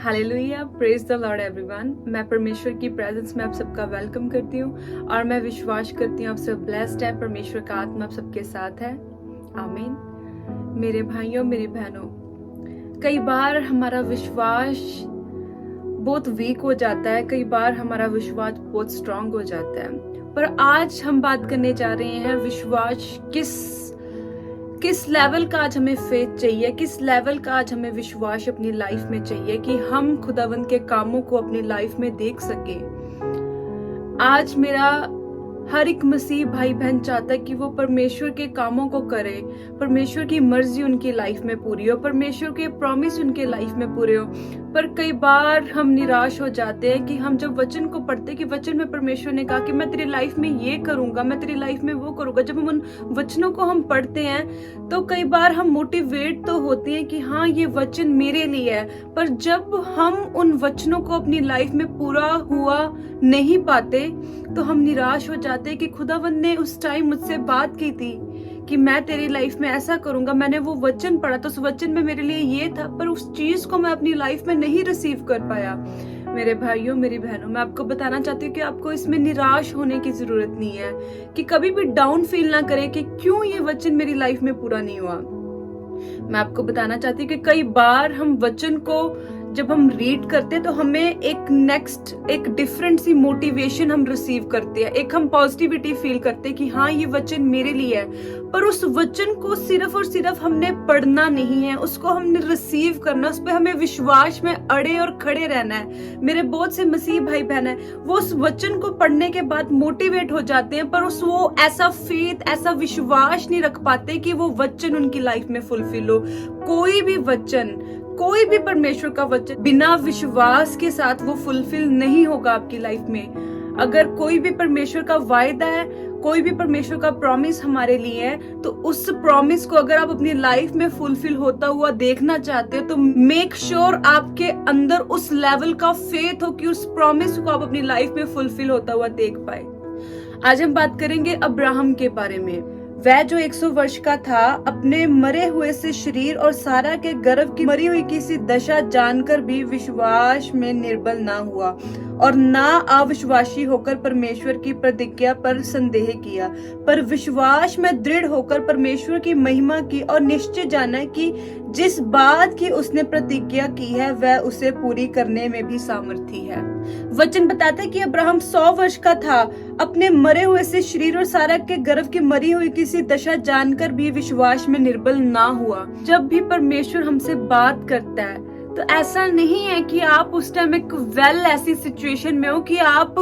Hallelujah, praise the Lord everyone. मैं परमेश्वर की प्रेजेंस में आप सबका वेलकम करती हूँ और मैं विश्वास करती हूँ आप सब ब्लेस्ड है। परमेश्वर का आत्मा आप सबके साथ है। आमीन। मेरे भाइयों, मेरी बहनों, कई बार हमारा विश्वास बहुत वीक हो जाता है, कई बार हमारा विश्वास बहुत स्ट्रांग हो जाता है। पर आज हम बात करने जा रहे हैं विश्वास किस लेवल का आज हमें फेथ चाहिए, किस लेवल का आज हमें विश्वास अपनी लाइफ में चाहिए कि हम खुदावंद के कामों को अपनी लाइफ में देख सके। आज मेरा हर एक मसीह भाई बहन चाहता है कि वो परमेश्वर के कामों को करे, परमेश्वर की मर्जी उनकी लाइफ में पूरी हो, परमेश्वर के प्रॉमिस उनके लाइफ में पूरे हो। पर कई बार हम निराश हो जाते हैं कि हम जब वचन को पढ़ते कि वचन में परमेश्वर ने कहा कि मैं तेरी लाइफ में ये करूंगा, मैं तेरी लाइफ में वो करूंगा। जब हम उन वचनों को हम पढ़ते हैं तो कई बार हम मोटिवेट तो होते हैं कि हाँ ये वचन मेरे लिए है, पर जब हम उन वचनों को अपनी लाइफ में पूरा हुआ नहीं पाते तो हम निराश हो जाते हैं कि खुदावंद ने उस टाइम मुझसे बात की थी कि मैं तेरी लाइफ में ऐसा करूंगा, मैंने वो वचन पढ़ा तो उस वचन में मेरे लिए ये था, पर उस चीज को मैं अपनी लाइफ में नहीं रिसीव कर पाया। मेरे भाइयों, मेरी बहनों, मैं आपको बताना चाहती हूँ कि आपको इसमें निराश होने की जरूरत नहीं है, कि कभी भी डाउन फील ना करें कि क्यों ये वचन मेरी लाइफ में पूरा नहीं हुआ। मैं आपको बताना चाहती हूँ कि कई बार हम वचन को जब हम रीड करते हैं तो हमें एक डिफरेंट सी मोटिवेशन हम रिसीव करते हैं, एक हम पॉजिटिविटी फील करते हैं कि हाँ ये वचन मेरे लिए है। पर उस वचन को सिर्फ और सिर्फ हमने पढ़ना नहीं है, उसको हमने रिसीव करना, उस पर हमें विश्वास में अड़े और खड़े रहना है। मेरे बहुत से मसीह भाई बहन है, वो उस वचन को पढ़ने के बाद मोटिवेट हो जाते हैं, पर वो ऐसा फेथ, ऐसा विश्वास नहीं रख पाते कि वो वचन उनकी लाइफ में फुलफिल हो। कोई भी परमेश्वर का वचन बिना विश्वास के साथ वो फुलफिल नहीं होगा आपकी लाइफ में। अगर कोई भी परमेश्वर का वायदा है, कोई भी परमेश्वर का प्रॉमिस हमारे लिए है, तो उस प्रॉमिस को अगर आप अपनी लाइफ में फुलफिल होता हुआ देखना चाहते हो तो मेक श्योर आपके अंदर उस लेवल का फेथ हो कि उस प्रॉमिस को आप अपनी लाइफ में फुलफिल होता हुआ देख पाए। आज हम बात करेंगे अब्राहम के बारे में। वह जो 100 वर्ष का था, अपने मरे हुए से शरीर और सारा के गर्भ की मरी हुई किसी दशा जानकर भी विश्वास में निर्बल ना हुआ और ना अविश्वासी होकर परमेश्वर की प्रतिज्ञा पर संदेह किया, पर विश्वास में दृढ़ होकर परमेश्वर की महिमा की और निश्चय जाना कि जिस बात की उसने प्रतिज्ञा की है वह उसे पूरी करने में भी सामर्थी है। वचन बताता है कि अब्राहम 100 वर्ष का था, अपने मरे हुए से शरीर और सारा के गर्भ की मरी हुई किसी दशा जानकर भी विश्वास में निर्बल ना हुआ। जब भी परमेश्वर हमसे बात करता है तो ऐसा नहीं है कि आप उस टाइम एक ऐसी सिचुएशन में हो कि आप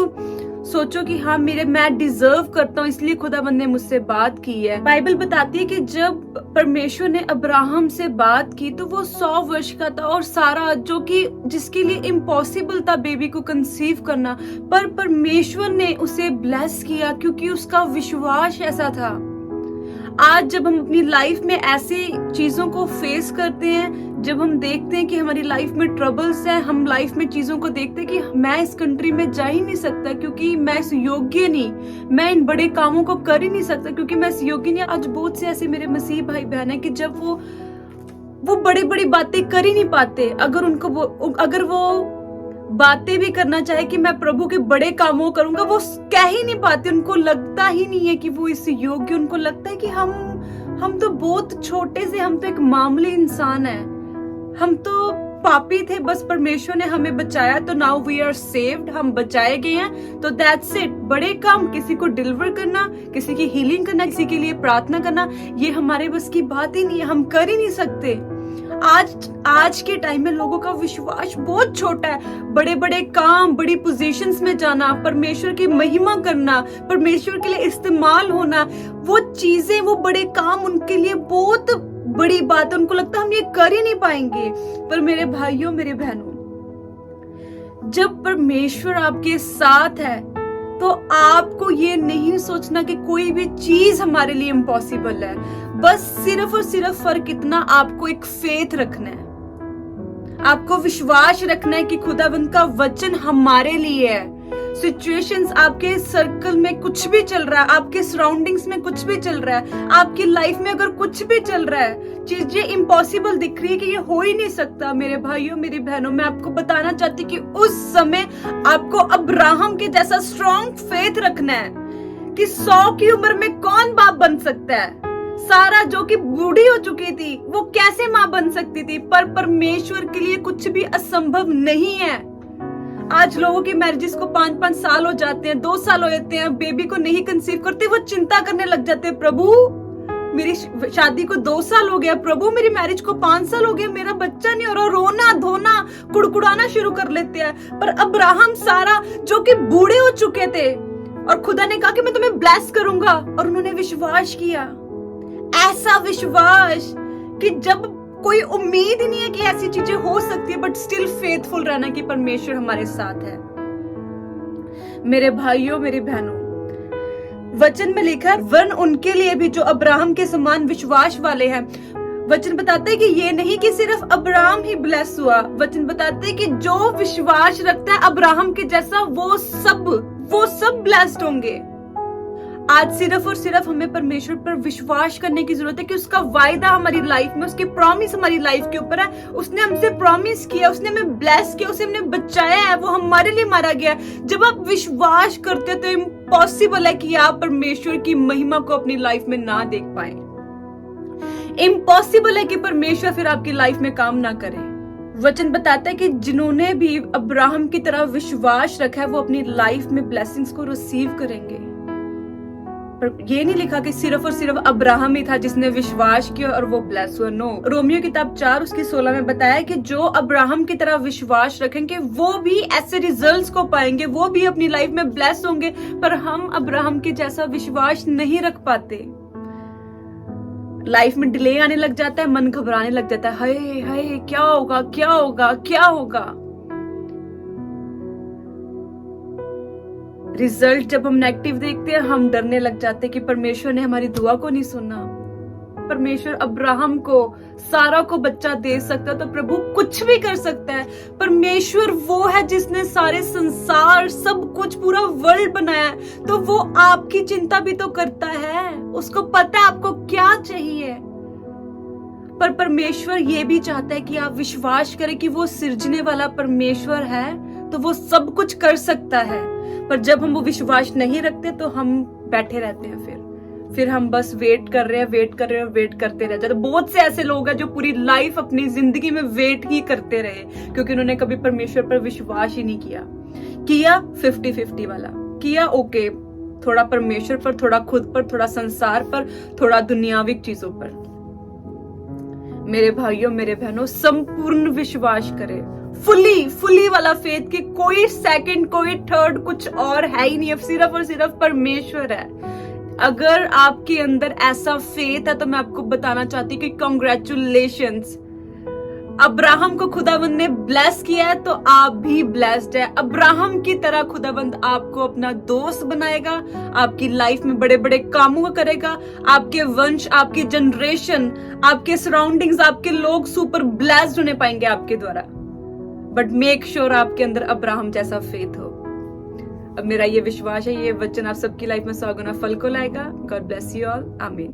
सोचो कि हाँ मैं डिजर्व करता हूँ इसलिए खुदाबंद ने मुझसे बात की है। बाइबल बताती है कि जब परमेश्वर ने अब्राहम से बात की तो वो 100 वर्ष का था और सारा जो कि जिसके लिए इम्पॉसिबल था बेबी को कंसीव करना, पर परमेश्वर ने उसे ब्लेस किया क्योंकि उसका विश्वास ऐसा था। आज जब हम अपनी लाइफ में ऐसी चीजों को फेस करते हैं, जब हम देखते हैं कि हमारी लाइफ में ट्रबल्स हैं, हम लाइफ में चीजों को देखते हैं कि मैं इस कंट्री में जा ही नहीं सकता क्योंकि मैं इस योग्य नहीं, मैं इन बड़े कामों को कर ही नहीं सकता क्योंकि मैं इस योग्य नहीं। आज बहुत से ऐसे मेरे मसीह भाई बहन है कि जब वो बड़ी बड़ी बातें कर ही नहीं पाते, अगर वो बातें भी करना चाहे कि मैं प्रभु के बड़े कामों करूंगा, वो कह ही नहीं पाते। उनको लगता ही नहीं है कि वो इस योग्य, उनको लगता है कि हम तो बहुत छोटे से, हम तो एक मामूली इंसान है, हम तो पापी थे, बस परमेश्वर ने हमें बचाया तो नाउ वी आर सेव्ड, हम बचाए गए हैं तो दैट्स इट। बड़े काम, किसी को डिलीवर करना, किसी की हीलिंग करना, किसी के लिए प्रार्थना करना, ये हमारे बस की बात ही नहीं है, हम कर ही नहीं सकते। आज के टाइम में लोगों का विश्वास बहुत छोटा है। बड़े बड़े काम, बड़ी पोजीशंस में जाना, परमेश्वर की महिमा करना, परमेश्वर के लिए इस्तेमाल होना, वो चीजें, वो बड़े काम उनके लिए बहुत बड़ी बात है। उनको लगता है हम ये कर ही नहीं पाएंगे। पर मेरे भाइयों, मेरे बहनों, जब परमेश्वर आपके साथ है तो आपको ये नहीं सोचना कि कोई भी चीज हमारे लिए इम्पॉसिबल है। बस सिर्फ और सिर्फ फर्क इतना, आपको एक फेथ रखना है, आपको विश्वास रखना है कि खुदावंद का वचन हमारे लिए है। सिचुएशंस, आपके सर्कल में कुछ भी चल रहा है, आपके सराउंडिंग्स में कुछ भी चल रहा है, आपकी लाइफ में अगर कुछ भी चल रहा है, चीजें इम्पॉसिबल दिख रही है कि ये हो ही नहीं सकता, मेरे भाइयों मेरी बहनों, मैं आपको बताना चाहती कि उस समय आपको अब्राहम के जैसा स्ट्रॉन्ग फेथ रखना है कि 100 की उम्र में कौन बाप बन सकता है। सारा जो कि बूढ़ी हो चुकी थी, वो कैसे मां बन सकती थी, पर परमेश्वर के लिए कुछ भी असंभव नहीं है। आज लोगों की मैरिजेस को 5-5 साल हो जाते हैं, 2 साल हो जाते हैं, बेबी को नहीं कंसीव करते, वो चिंता करने लग जाते हैं, प्रभु मेरी शादी को 2 साल हो गया, प्रभु मेरी मैरिज को 5 साल हो गया, मेरा बच्चा नहीं हो रहा, रोना धोना कुड़कुड़ाना शुरू कर लेते हैं। पर अब्राहम सारा जो कि बूढ़े हो चुके थे और खुदा ने कहा कि मैं तुम्हें ब्लेस करूंगा, और उन्होंने विश्वास किया, ऐसा विश्वास कि जब कोई उम्मीद ही नहीं है कि ऐसी चीजें हो सकती है, बट स्टिल फेथफुल रहना कि परमेश्वर हमारे साथ है। मेरे भाइयों मेरी बहनों, वचन में लिखा है वन उनके लिए भी जो अब्राहम के समान विश्वास वाले हैं। वचन बताते हैं कि ये नहीं कि सिर्फ अब्राहम ही ब्लेस हुआ, वचन बताते हैं कि जो विश्वास रखता है अब्राहम के जैसा वो सब ब्लेस्ड होंगे। आज सिर्फ और सिर्फ हमें परमेश्वर पर विश्वास करने की जरूरत है कि उसका वायदा हमारी लाइफ में, उसकी प्रॉमिस हमारी लाइफ के ऊपर है। उसने हमसे प्रॉमिस किया, उसने हमें ब्लेस किया, उसने हमें बचाया है, वो हमारे लिए मारा गया है। जब आप विश्वास करते हो तो इम्पॉसिबल है कि आप परमेश्वर की महिमा को अपनी लाइफ में ना देख पाए। इम्पॉसिबल है कि परमेश्वर फिर आपकी लाइफ में काम ना करे। वचन बताता है कि जिन्होंने भी अब्राहम की तरह विश्वास रखा है वो अपनी लाइफ में ब्लेसिंग्स को रिसीव करेंगे। पर ये नहीं लिखा कि सिर्फ और सिर्फ अब्राहम ही था जिसने विश्वास किया और वो ब्लेस हुआ। नो, रोमियो किताब 4 उसकी 16 में बताया कि जो अब्राहम की तरह विश्वास रखेंगे वो भी ऐसे रिजल्ट्स को पाएंगे, वो भी अपनी लाइफ में ब्लेस होंगे। पर हम अब्राहम के जैसा विश्वास नहीं रख पाते, लाइफ में डिले आने लग जाता है, मन घबराने लग जाता है, हाय हाय क्या होगा क्या होगा क्या होगा। रिजल्ट जब हम नेगेटिव देखते हैं हम डरने लग जाते हैं कि परमेश्वर ने हमारी दुआ को नहीं सुना। परमेश्वर अब्राहम को, सारा को बच्चा दे सकता है तो प्रभु कुछ भी कर सकता है। परमेश्वर वो है जिसने सारे संसार, सब कुछ, पूरा वर्ल्ड बनाया है, तो वो आपकी चिंता भी तो करता है, उसको पता है आपको क्या चाहिए। पर परमेश्वर ये भी चाहता है कि आप विश्वास करें कि वो सिरजने वाला परमेश्वर है, तो वो सब कुछ कर सकता है। पर जब हम वो विश्वास नहीं रखते तो हम बैठे रहते हैं, फिर हम बस वेट कर रहे हैं, वेट करते रह जाते। बहुत से ऐसे लोग हैं जो पूरी लाइफ अपनी जिंदगी में वेट ही करते रहे, क्योंकि उन्होंने कभी परमेश्वर पर विश्वास ही नहीं किया 50-50 वाला किया। ओके, थोड़ा परमेश्वर पर, थोड़ा खुद पर, थोड़ा संसार पर, थोड़ा दुनियावी चीजों पर। मेरे भाइयों मेरे बहनों, संपूर्ण विश्वास करें, फुली वाला फेथ कि कोई सेकंड कोई थर्ड कुछ और है ही नहीं, सिर्फ और सिर्फ परमेश्वर है। अगर आपके अंदर ऐसा फेथ है तो मैं आपको बताना चाहती हूँ कि कांग्रेचुलेशंस, अब्राहम को खुदाबंद ने ब्लेस किया है तो आप भी ब्लेस्ड है। अब्राहम की तरह खुदाबंद आपको अपना दोस्त बनाएगा, आपकी लाइफ में बड़े बड़े कामों करेगा, आपके वंश, आपकी जनरेशन, आपके सराउंडिंग्स, आपके लोग सुपर ब्लेस्ड होने पाएंगे आपके द्वारा। बट मेक श्योर आपके अंदर अब्राहम जैसा फेथ हो। अब मेरा ये विश्वास है, ये वचन आप सबकी लाइफ में 100 गुना फल को लाएगा। गॉड ब्लेस यू ऑल, आमीन।